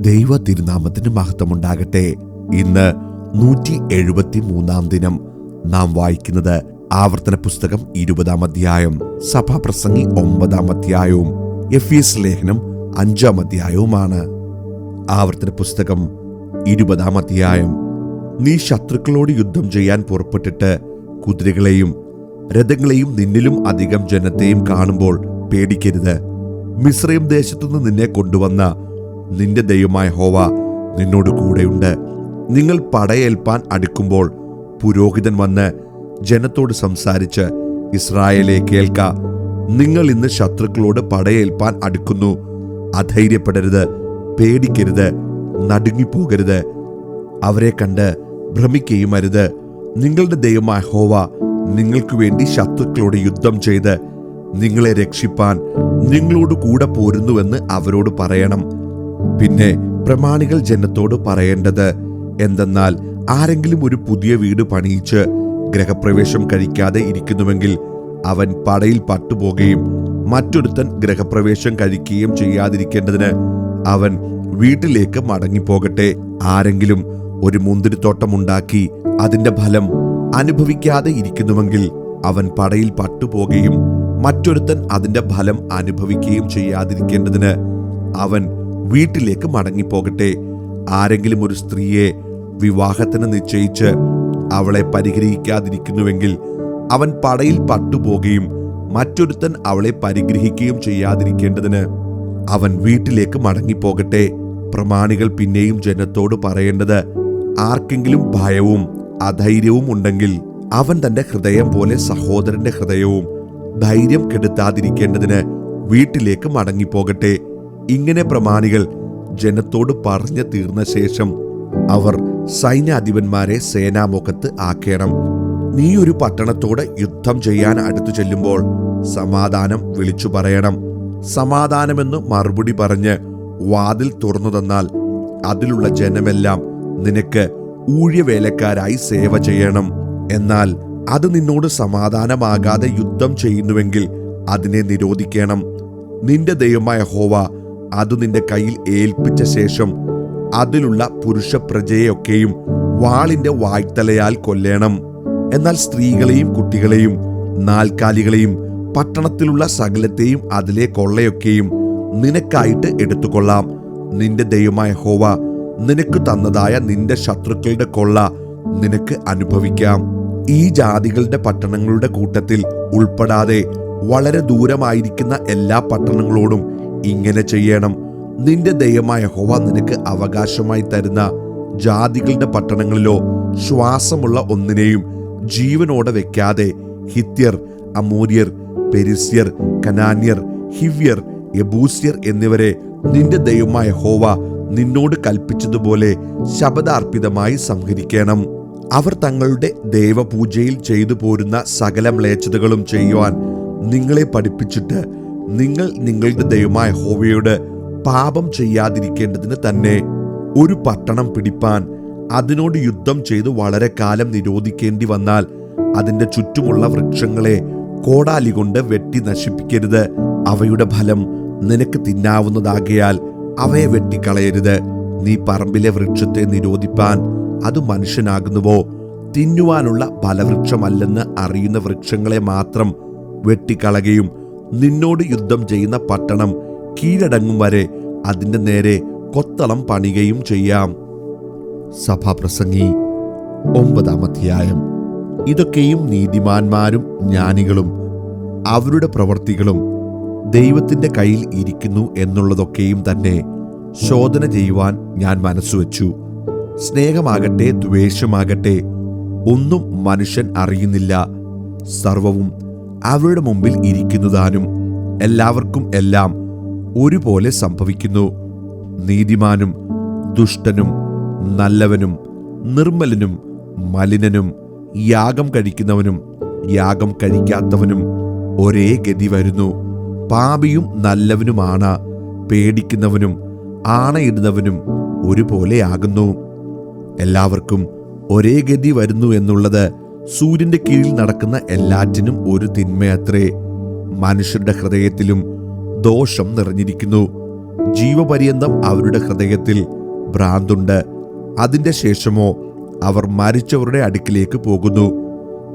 ദൈവ തിരുനാമത്തിന് മഹത്വമുണ്ടാകട്ടെ. ഇന്ന് 173 ദിനം. നാം വായിക്കുന്നത് ആവർത്തന പുസ്തകം 20 അധ്യായം, സഭാപ്രസംഗി 9 അധ്യായവും എഫേസ്യ ലേഖനം 5 അധ്യായവുമാണ്. ആവർത്തന പുസ്തകം 20 അധ്യായം. നീ ശത്രുക്കളോട് യുദ്ധം ചെയ്യാൻ പുറപ്പെട്ടിട്ട് കുതിരകളെയും രഥങ്ങളെയും നിന്നിലും അധികം ജനത്തെയും കാണുമ്പോൾ പേടിക്കരുത്. മിസ്രയീം ദേശത്തുനിന്ന് നിന്നെ കൊണ്ടുവന്ന നിന്റെ ദൈവമായ യഹോവ നിന്നോട് കൂടെയുണ്ട്. നിങ്ങൾ പടയേൽപ്പാൻ അടുക്കുമ്പോൾ പുരോഹിതൻ വന്ന് ജനത്തോട് സംസാരിച്ച്, ഇസ്രായേലേ കേൾക്ക, നിങ്ങൾ ഇന്ന് ശത്രുക്കളോട് പടയേൽപ്പാൻ അടുക്കുന്നു. അധൈര്യപ്പെടരുത്, പേടിക്കരുത്, നടുങ്ങിപ്പോകരുത്, അവരെ കണ്ട് ഭ്രമിക്കുകയും അരുത്. നിങ്ങളുടെ ദൈവമായ യഹോവ നിങ്ങൾക്ക് വേണ്ടി ശത്രുക്കളോട് യുദ്ധം ചെയ്ത് നിങ്ങളെ രക്ഷിപ്പാൻ നിങ്ങളോട് കൂടെ പോരുന്നുവെന്ന് അവരോട് പറയണം. പിന്നെ പ്രമാണികൾ ജനത്തോട് പറയേണ്ടത് എന്തെന്നാൽ, ആരെങ്കിലും ഒരു പുതിയ വീട് പണിയിച്ച് ഗൃഹപ്രവേശം കഴിക്കാതെ ഇരിക്കുന്നുവെങ്കിൽ അവൻ പടയിൽ പട്ടുപോകുകയും മറ്റൊരുത്തൻ ഗൃഹപ്രവേശം കഴിക്കുകയും ചെയ്യാതിരിക്കേണ്ടതിന് അവൻ വീട്ടിലേക്ക് മടങ്ങിപ്പോകട്ടെ. ആരെങ്കിലും ഒരു മുന്തിരിത്തോട്ടം ഉണ്ടാക്കി അതിന്റെ ഫലം അനുഭവിക്കാതെ ഇരിക്കുന്നുവെങ്കിൽ അവൻ പടയിൽ പട്ടുപോകുകയും മറ്റൊരുത്തൻ അതിന്റെ ഫലം അനുഭവിക്കുകയും ചെയ്യാതിരിക്കേണ്ടതിന് അവൻ വീട്ടിലേക്ക് മടങ്ങിപ്പോകട്ടെ. ആരെങ്കിലും ഒരു സ്ത്രീയെ വിവാഹത്തിന് നിശ്ചയിച്ച് അവളെ പരിഗ്രഹിക്കാതിരിക്കുന്നുവെങ്കിൽ അവൻ പടയിൽ പട്ടുപോകുകയും മറ്റൊരുത്തൻ അവളെ പരിഗ്രഹിക്കുകയും ചെയ്യാതിരിക്കേണ്ടതിന് അവൻ വീട്ടിലേക്ക് മടങ്ങിപ്പോകട്ടെ. പ്രമാണികൾ പിന്നെയും ജനത്തോട് പറയേണ്ടത്, ആർക്കെങ്കിലും ഭയവും അധൈര്യവും ഉണ്ടെങ്കിൽ അവൻ തന്റെ ഹൃദയം പോലെ സഹോദരന്റെ ഹൃദയവും ധൈര്യം കെടുത്താതിരിക്കേണ്ടതിന് വീട്ടിലേക്ക് മടങ്ങിപ്പോകട്ടെ. ഇങ്ങനെ പ്രമാണികൾ ജനത്തോട് പറഞ്ഞു തീർന്ന ശേഷം അവർ സൈന്യാധിപന്മാരെ സേനാമുഖത്ത് ആക്കേണം. നീ ഒരു പട്ടണത്തോട് യുദ്ധം ചെയ്യാൻ അടുത്തു ചെല്ലുമ്പോൾ സമാധാനം വിളിച്ചു പറയണം. സമാധാനമെന്ന് മറുപടി പറഞ്ഞ് വാതിൽ തുറന്നു തന്നാൽ അതിലുള്ള ജനമെല്ലാം നിനക്ക് ഊഴിയവേലക്കാരായി സേവ ചെയ്യണം. എന്നാൽ അത് നിന്നോട് സമാധാനമാകാതെ യുദ്ധം ചെയ്യുന്നുവെങ്കിൽ അതിനെ നിരോധിക്കണം. നിന്റെ ദൈവമായ യഹോവ അത് നിന്റെ കയ്യിൽ ഏൽപ്പിച്ച ശേഷം അതിലുള്ള പുരുഷ പ്രജയെയൊക്കെയും വാളിന്റെ വായ്ത്തലയാൽ കൊല്ലേണം. എന്നാൽ സ്ത്രീകളെയും കുട്ടികളെയും നാൽക്കാലികളെയും പട്ടണത്തിലുള്ള സകലത്തെയും അതിലെ കൊള്ളയൊക്കെയും നിനക്കായിട്ട് എടുത്തുകൊള്ളാം. നിന്റെ ദൈവമായ യഹോവ നിനക്ക് തന്നതായ നിന്റെ ശത്രുക്കളുടെ കൊള്ള നിനക്ക് അനുഭവിക്കാം. ഈ ജാതികളുടെ പട്ടണങ്ങളുടെ കൂട്ടത്തിൽ ഉൾപ്പെടാതെ വളരെ ദൂരമായിരിക്കുന്ന എല്ലാ പട്ടണങ്ങളോടും ഇങ്ങനെ ചെയ്യണം. നിന്റെ ദൈവമായ യഹോവ നിനക്ക് അവകാശമായി തരുന്ന ജാതികളുടെ പട്ടണങ്ങളിലോ ശ്വാസമുള്ള ഒന്നിനെയും ജീവനോടെ വെക്കാതെ ഹിത്യർ, അമോര്യർ, പെരിസ്യർ, കനാന്യർ, ഹിവ്യർ, യെബൂസ്യർ എന്നിവരെ നിന്റെ ദൈവമായ യഹോവ നിന്നോട് കൽപ്പിച്ചതുപോലെ ശപഥാർപ്പിതമായി സംഹരിക്കണം. അവർ തങ്ങളുടെ ദേവപൂജയിൽ ചെയ്തു പോരുന്ന സകല മ്ലേച്ഛതകളും ചെയ്യുവാൻ നിങ്ങളെ പഠിപ്പിച്ചിട്ട് നിങ്ങൾ നിങ്ങളുടെ ദൈവമായ യഹോവയോട് പാപം ചെയ്യാതിരിക്കേണ്ടതിന് തന്നെ ഒരു പട്ടണം പിടിപ്പാൻ അതിനോട് യുദ്ധം ചെയ്ത് വളരെ കാലം നിരോധിക്കേണ്ടി വന്നാൽ അതിന്റെ ചുറ്റുമുള്ള വൃക്ഷങ്ങളെ കോടാലി കൊണ്ട് വെട്ടി നശിപ്പിക്കരുത്. അവയുടെ ഫലം നിനക്ക് തിന്നാവുന്നതാകയാൽ അവയെ വെട്ടിക്കളയരുത്. നീ പറമ്പിലെ വൃക്ഷത്തെ നിരോധിപ്പാൻ അത് മനുഷ്യനാകുന്നുവോ? തിന്നുവാനുള്ള ഫലവൃക്ഷമല്ലെന്ന് അറിയുന്ന വൃക്ഷങ്ങളെ മാത്രം വെട്ടിക്കളയുകയും നിന്നോട് യുദ്ധം ചെയ്യുന്ന പട്ടണം കീഴടങ്ങും വരെ അതിന്റെ നേരെ കൊത്തളം പണിയുകയും ചെയ്യാം. സഭാപ്രസംഗി 9 അധ്യായം. ഇതൊക്കെയും നീതിമാന്മാരും ജ്ഞാനികളും അവരുടെ പ്രവൃത്തികളും ദൈവത്തിന്റെ കയ്യിൽ ഇരിക്കുന്നു എന്നുള്ളതൊക്കെയും തന്നെ ശോധന ചെയ്യുവാൻ ഞാൻ മനസ്സുവെച്ചു. സ്നേഹമാകട്ടെ ദ്വേഷമാകട്ടെ ഒന്നും മനുഷ്യൻ അറിയുന്നില്ല. സർവവും അവരുടെ മുമ്പിൽ ഇരിക്കുന്നതാനും എല്ലാവർക്കും എല്ലാം ഒരുപോലെ സംഭവിക്കുന്നു. നീതിമാനും ദുഷ്ടനും നല്ലവനും നിർമ്മലനും മലിനനും യാഗം കഴിക്കുന്നവനും യാഗം കഴിക്കാത്തവനും ഒരേ ഗതി വരുന്നു. പാപിയും നല്ലവനുമാണ്. പേടിക്കുന്നവനും ആണയിടുന്നവനും ഒരുപോലെ ആകുന്നു. എല്ലാവർക്കും ഒരേ ഗതി വരുന്നു എന്നുള്ളത് സൂര്യന്റെ കീഴിൽ നടക്കുന്ന എല്ലാറ്റിനും ഒരു തിന്മയത്രേ. മനുഷ്യരുടെ ഹൃദയത്തിലും ദോഷം നിറഞ്ഞിരിക്കുന്നു. ജീവപര്യന്തം അവരുടെ ഹൃദയത്തിൽ ഭ്രാന്തുണ്ട്. അതിന്റെ ശേഷമോ അവർ മരിച്ചവരുടെ അടുക്കിലേക്ക് പോകുന്നു.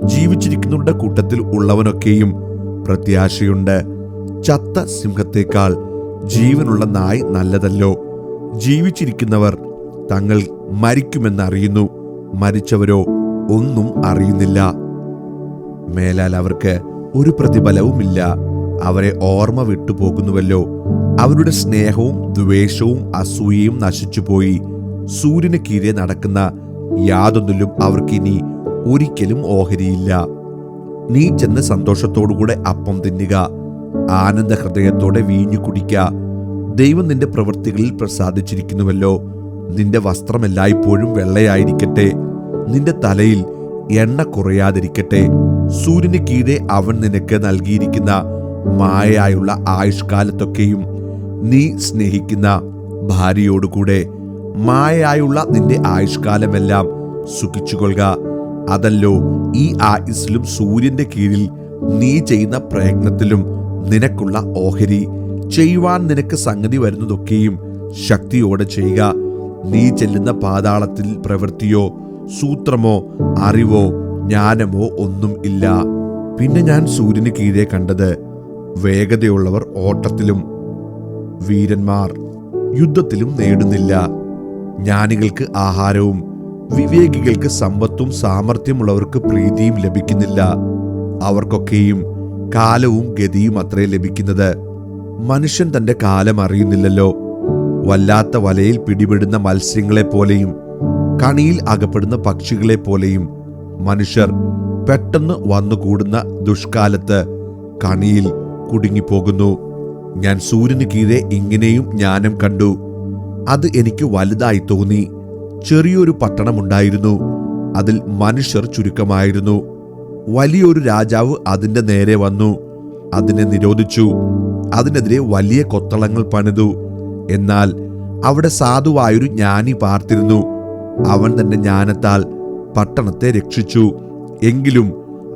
ജീവിച്ചിരിക്കുന്നവരുടെ കൂട്ടത്തിൽ ഉള്ളവനൊക്കെയും പ്രത്യാശയുണ്ട്. ചത്ത സിംഹത്തേക്കാൾ ജീവനുള്ള നായ് നല്ലതല്ലോ. ജീവിച്ചിരിക്കുന്നവർ തങ്ങൾ മരിക്കുമെന്നറിയുന്നു, മരിച്ചവരോ ഒന്നും അറിയുന്നില്ല. മേലാൽ അവർക്ക് ഒരു പ്രതിഫലവുമില്ല. അവരെ ഓർമ്മ വിട്ടുപോകുന്നുവല്ലോ. അവരുടെ സ്നേഹവും ദ്വേഷവും അസൂയയും നശിച്ചുപോയി. സൂര്യന് കീഴെ നടക്കുന്ന യാതൊന്നിലും അവർക്കിനി ഒരിക്കലും ഓഹരിയില്ല. നീ ചെന്ന് സന്തോഷത്തോടുകൂടെ അപ്പം തിന്നുക, ആനന്ദ ഹൃദയത്തോടെ വീഞ്ഞു കുടിക്ക. ദൈവം നിന്റെ പ്രവൃത്തികളിൽ പ്രസാദിച്ചിരിക്കുന്നുവല്ലോ. നിന്റെ വസ്ത്രം എല്ലായ്പ്പോഴും വെള്ളയായിരിക്കട്ടെ, നിന്റെ തലയിൽ എണ്ണ കുറയാതിരിക്കട്ടെ. സൂര്യന് കീഴെ അവൻ നിനക്ക് നൽകിയിരിക്കുന്ന മായയായുള്ള ആയുഷ്കാലത്തൊക്കെയും നീ സ്നേഹിക്കുന്ന ഭാര്യയോടുകൂടെ മായയായുള്ള നിന്റെ ആയുഷ്കാലമെല്ലാം സുഖിച്ചുകൊള്ളുക. അതല്ലോ ഈ ആയുസ്സിലും സൂര്യന്റെ കീഴിൽ നീ ചെയ്യുന്ന പ്രയത്നത്തിലും നിനക്കുള്ള ഓഹരി. ചെയ്യുവാൻ നിനക്ക് സംഗതി വരുന്നതൊക്കെയും ശക്തിയോടെ ചെയ്യുക. നീ ചെല്ലുന്ന പാതാളത്തിൽ പ്രവൃത്തിയോ സൂത്രമോ അറിവോ ജ്ഞാനമോ ഒന്നും ഇല്ല. പിന്നെ ഞാൻ സൂര്യന് കീഴെ കണ്ടത് വേഗതയുള്ളവർ ഓട്ടത്തിലും വീരന്മാർ യുദ്ധത്തിലും നേടുന്നില്ല. ജ്ഞാനികൾക്ക് ആഹാരവും വിവേകികൾക്ക് സമ്പത്തും സാമർഥ്യമുള്ളവർക്ക് പ്രീതിയും ലഭിക്കുന്നില്ല. അവർക്കൊക്കെയും കാലവും ഗതിയും അത്രേ ലഭിക്കുന്നത്. മനുഷ്യൻ തന്റെ കാലം അറിയുന്നില്ലല്ലോ. വല്ലാത്ത വലയിൽ പിടിപെടുന്ന മത്സ്യങ്ങളെപ്പോലെയും കണിയിൽ അകപ്പെടുന്ന പക്ഷികളെപ്പോലെയും മനുഷ്യർ പെട്ടെന്ന് വന്നുകൂടുന്ന ദുഷ്കാലത്ത് കണിയിൽ കുടുങ്ങിപ്പോകുന്നു. ഞാൻ സൂര്യന് കീഴെ ഇങ്ങനെയും ജ്ഞാനം കണ്ടു. അത് എനിക്ക് വലുതായി തോന്നി. ചെറിയൊരു പട്ടണമുണ്ടായിരുന്നു. അതിൽ മനുഷ്യർ ചുരുക്കമായിരുന്നു. വലിയൊരു രാജാവ് അതിന്റെ നേരെ വന്നു. അതിനെ നിരോധിച്ചു. അതിനെതിരെ വലിയ കൊത്തളങ്ങൾ പണിതു. എന്നാൽ അവിടെ സാധുവായൊരു ജ്ഞാനി പാർത്തിരുന്നു. അവൻ തന്റെ ജ്ഞാനത്താൽ പട്ടണത്തെ രക്ഷിച്ചു. എങ്കിലും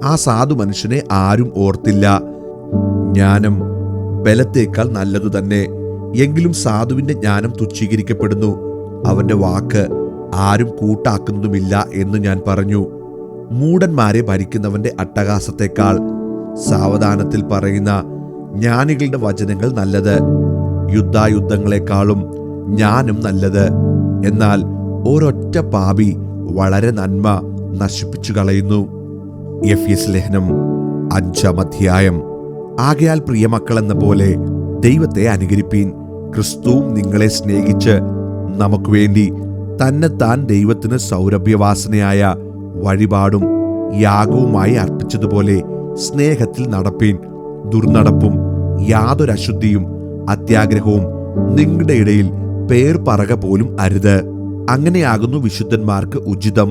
ആ സാധു മനുഷ്യനെ ആരും ഓർത്തില്ല. ജ്ഞാനം ബലത്തേക്കാൾ നല്ലതു തന്നെ. എങ്കിലും സാധുവിന്റെ ജ്ഞാനം തുച്ഛീകരിക്കപ്പെടുന്നു. അവന്റെ വാക്ക് ആരും കൂട്ടാക്കുന്നതുമില്ല എന്ന് ഞാൻ പറഞ്ഞു. മൂഢന്മാരെ ഭരിക്കുന്നവന്റെ അട്ടഹാസത്തെക്കാൾ സാവധാനത്തിൽ പറയുന്ന ജ്ഞാനികളുടെ വചനങ്ങൾ നല്ലത്. യുദ്ധായുദ്ധങ്ങളെക്കാളും ജ്ഞാനം നല്ലത്. എന്നാൽ ഒരൊറ്റ പാപി വളരെ നന്മ നശിപ്പിച്ചു കളയുന്നു. എഫെസ്യ ലേഖനം 5-ാം അധ്യായം. ആകയാൽ പ്രിയമക്കളെന്ന പോലെ ദൈവത്തെ അനുകരിപ്പീൻ. ക്രിസ്തുവും നിങ്ങളെ സ്നേഹിച്ച് നമുക്ക് വേണ്ടി തന്നെത്താൻ ദൈവത്തിന് സൗരഭ്യവാസനയായ വഴിപാടും യാഗവുമായി അർപ്പിച്ചതുപോലെ സ്നേഹത്തിൽ നടപ്പീൻ. ദുർനടപ്പും യാതൊരശുദ്ധിയും അത്യാഗ്രഹവും നിങ്ങളുടെ ഇടയിൽ പേർ പറക പോലും അരുത്. അങ്ങനെയാകുന്നു വിശുദ്ധന്മാർക്ക് ഉചിതം.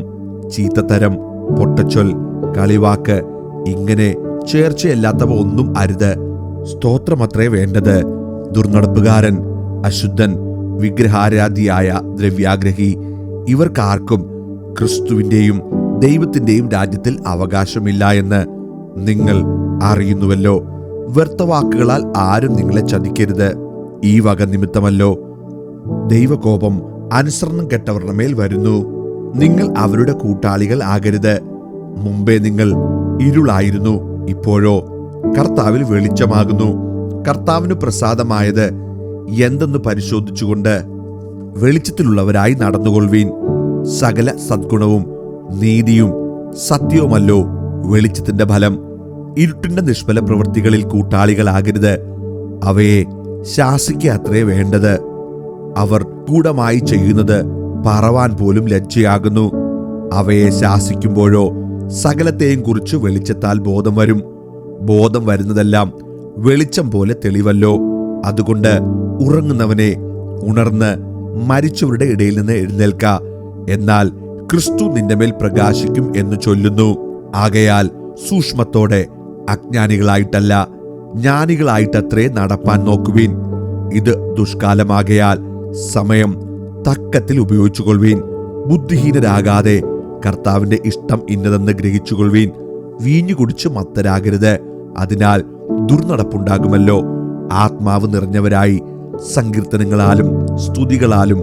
ചീത്തത്തരം, പൊട്ടച്ചൊൽ, കളിവാക്ക്, ഇങ്ങനെ ചേർച്ചയല്ലാത്തവ ഒന്നും അരുത്. സ്തോത്രമത്രേ വേണ്ടത്. ദുർനടപ്പുകാരൻ, അശുദ്ധൻ, വിഗ്രഹാരാധിയായ ദ്രവ്യാഗ്രഹി, ഇവർക്കാർക്കും ക്രിസ്തുവിന്റെയും ദൈവത്തിന്റെയും രാജ്യത്തിൽ അവകാശമില്ല എന്ന് നിങ്ങൾ അറിയുന്നുവല്ലോ. വ്യർത്ഥവാക്കുകളാൽ ആരും നിങ്ങളെ ചതിക്കരുത്. ഈ വക നിമിത്തമല്ലോ ദൈവകോപം അനുസരണം കെട്ടവരുടെ മേൽ വരുന്നു. നിങ്ങൾ അവരുടെ കൂട്ടാളികൾ ആകരുത്. മുമ്പേ നിങ്ങൾ ഇരുളായിരുന്നു, ഇപ്പോഴോ കർത്താവിൽ വെളിച്ചമാകുന്നു. കർത്താവിന് പ്രസാദമായത് എന്തെന്ന് പരിശോധിച്ചുകൊണ്ട് വെളിച്ചത്തിലുള്ളവരായി നടന്നുകൊള്ളുവീൻ. സകല സദ്ഗുണവും നീതിയും സത്യവുമല്ലോ വെളിച്ചത്തിന്റെ ഫലം. ഇരുട്ടിന്റെ നിഷ്ഫല പ്രവൃത്തികളിൽ കൂട്ടാളികളാകരുത്. അവയെ ശാസിക്കത്രേ വേണ്ടത്. അവർ ഗൂഢമായി ചെയ്യുന്നത് പറവാൻ പോലും ലജ്ജയാകുന്നു. അവയെ ശാസിക്കുമ്പോഴോ സകലത്തെയും കുറിച്ച് വെളിച്ചത്താൽ ബോധം വരും. ബോധം വരുന്നതെല്ലാം വെളിച്ചം പോലെ തെളിവല്ലോ. അതുകൊണ്ട് ഉറങ്ങുന്നവനെ ഉണർന്ന് മരിച്ചവരുടെ ഇടയിൽ നിന്ന് എഴുന്നേൽക്ക. എന്നാൽ ക്രിസ്തു നിന്റെ മേൽ പ്രകാശിക്കും എന്ന് ചൊല്ലുന്നു. ആകയാൽ സൂക്ഷ്മത്തോടെ അജ്ഞാനികളായിട്ടല്ല ജ്ഞാനികളായിട്ടത്രേ നടപ്പാൻ നോക്കുവീൻ. ഇത് ദുഷ്കാലമാകയാൽ സമയം തക്കത്തിൽ ഉപയോഗിച്ചുകൊള്ളുവീൻ. ബുദ്ധിഹീനരാകാതെ കർത്താവിന്റെ ഇഷ്ടം ഇന്നതെന്ന് ഗ്രഹിച്ചുകൊള്ളുവീൻ. വീഞ്ഞു കുടിച്ച് മത്തരാകരുത്, അതിനാൽ ദുർനടപ്പുണ്ടാകുമല്ലോ. ആത്മാവ് നിറഞ്ഞവരായി സങ്കീർത്തനങ്ങളാലും സ്തുതികളാലും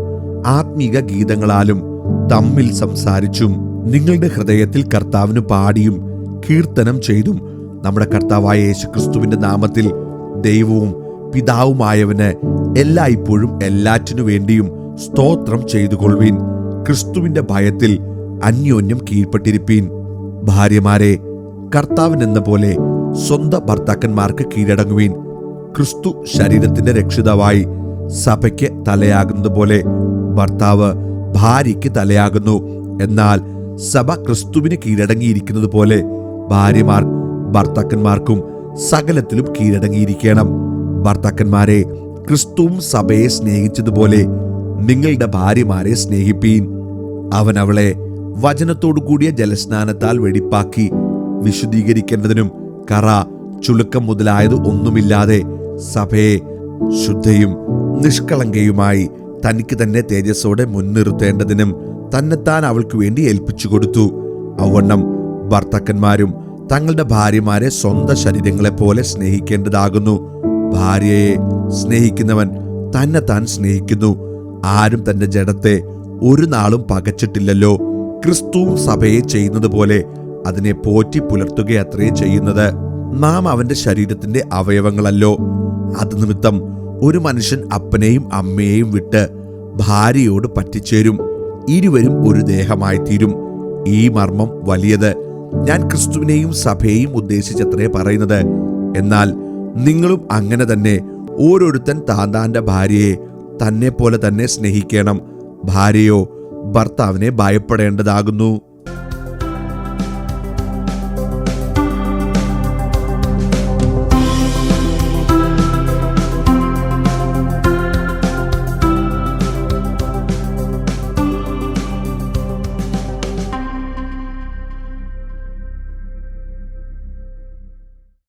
ആത്മീക ഗീതങ്ങളാലും തമ്മിൽ സംസാരിച്ചും നിങ്ങളുടെ ഹൃദയത്തിൽ കർത്താവിന് പാടിയും കീർത്തനം ചെയ്തും നമ്മുടെ കർത്താവായ യേശുക്രിസ്തുവിന്റെ നാമത്തിൽ ദൈവവും പിതാവുമായവന് എല്ലായ്പ്പോഴും എല്ലാറ്റിനു വേണ്ടിയും സ്തോത്രം ചെയ്തുകൊള്ളുവീൻ. ക്രിസ്തുവിന്റെ ഭയത്തിൽ അന്യോന്യം കീഴ്പ്പെട്ടിരിപ്പീൻ. ഭാര്യമാരെ, കർത്താവിനെന്ന പോലെ സ്വന്തം ഭർത്താക്കന്മാർക്ക് കീഴടങ്ങുവീൻ. ക്രിസ്തു ശരീരത്തിന്റെ രക്ഷിതാവായി സഭയ്ക്ക് തലയാകുന്നത് പോലെ ഭർത്താവ് ഭാര്യയ്ക്ക് തലയാകുന്നു. എന്നാൽ സഭ ക്രിസ്തുവിന് കീഴടങ്ങിയിരിക്കുന്നത് പോലെ ഭാര്യമാർ ഭർത്താക്കന്മാർക്കും സകലത്തിലും കീഴടങ്ങിയിരിക്കണം. ഭർത്താക്കന്മാരെ, ക്രിസ്തുവും സഭയെ സ്നേഹിച്ചതുപോലെ നിങ്ങളുടെ ഭാര്യമാരെ സ്നേഹിപ്പീൻ. അവൻ അവളെ വചനത്തോടു കൂടിയ ജലസ്നാനത്താൽ വെടിപ്പാക്കി വിശുദ്ധീകരിക്കേണ്ടതിനും കറ, ചുളുക്കം മുതലായത് ഒന്നുമില്ലാതെ സഭയെ ശുദ്ധയും നിഷ്കളങ്കയുമായി തനിക്ക് തന്നെ തേജസ്സോടെ മുൻനിർത്തേണ്ടതിനും തന്നെത്താൻ അവൾക്ക് വേണ്ടി ഏൽപ്പിച്ചു കൊടുത്തു. അവണ്ണം ഭർത്താക്കന്മാരും തങ്ങളുടെ ഭാര്യമാരെ സ്വന്തം ശരീരങ്ങളെപ്പോലെ സ്നേഹിക്കേണ്ടതാകുന്നു. ഭാര്യയെ സ്നേഹിക്കുന്നവൻ തന്നെത്താൻ സ്നേഹിക്കുന്നു. ആരും തന്റെ ജഡത്തെ ഒരു നാളും പകച്ചിട്ടില്ലല്ലോ. ക്രിസ്തുവും സഭയെ ചെയ്യുന്നത് പോലെ അതിനെ പോറ്റി പുലർത്തുകയത്രേ ചെയ്യുന്നത്. നാം അവന്റെ ശരീരത്തിന്റെ അവയവങ്ങളല്ലോ. അത് നിമിത്തം ഒരു മനുഷ്യൻ അപ്പനെയും അമ്മയെയും വിട്ട് ഭാര്യയോട് പറ്റിച്ചേരും, ഇരുവരും ഒരു ദേഹമായി തീരും. ഈ മർമ്മം വലിയത്. ഞാൻ ക്രിസ്തുവിനെയും സഭയെയും ഉദ്ദേശിച്ചത്രേ പറയുന്നത്. എന്നാൽ നിങ്ങളും അങ്ങനെ തന്നെ ഓരോരുത്തൻ താന്റെ ഭാര്യയെ തന്നെ പോലെ തന്നെ സ്നേഹിക്കണം. ഭാര്യയോ ഭർത്താവിനെ ഭയപ്പെടേണ്ടതാകുന്നു.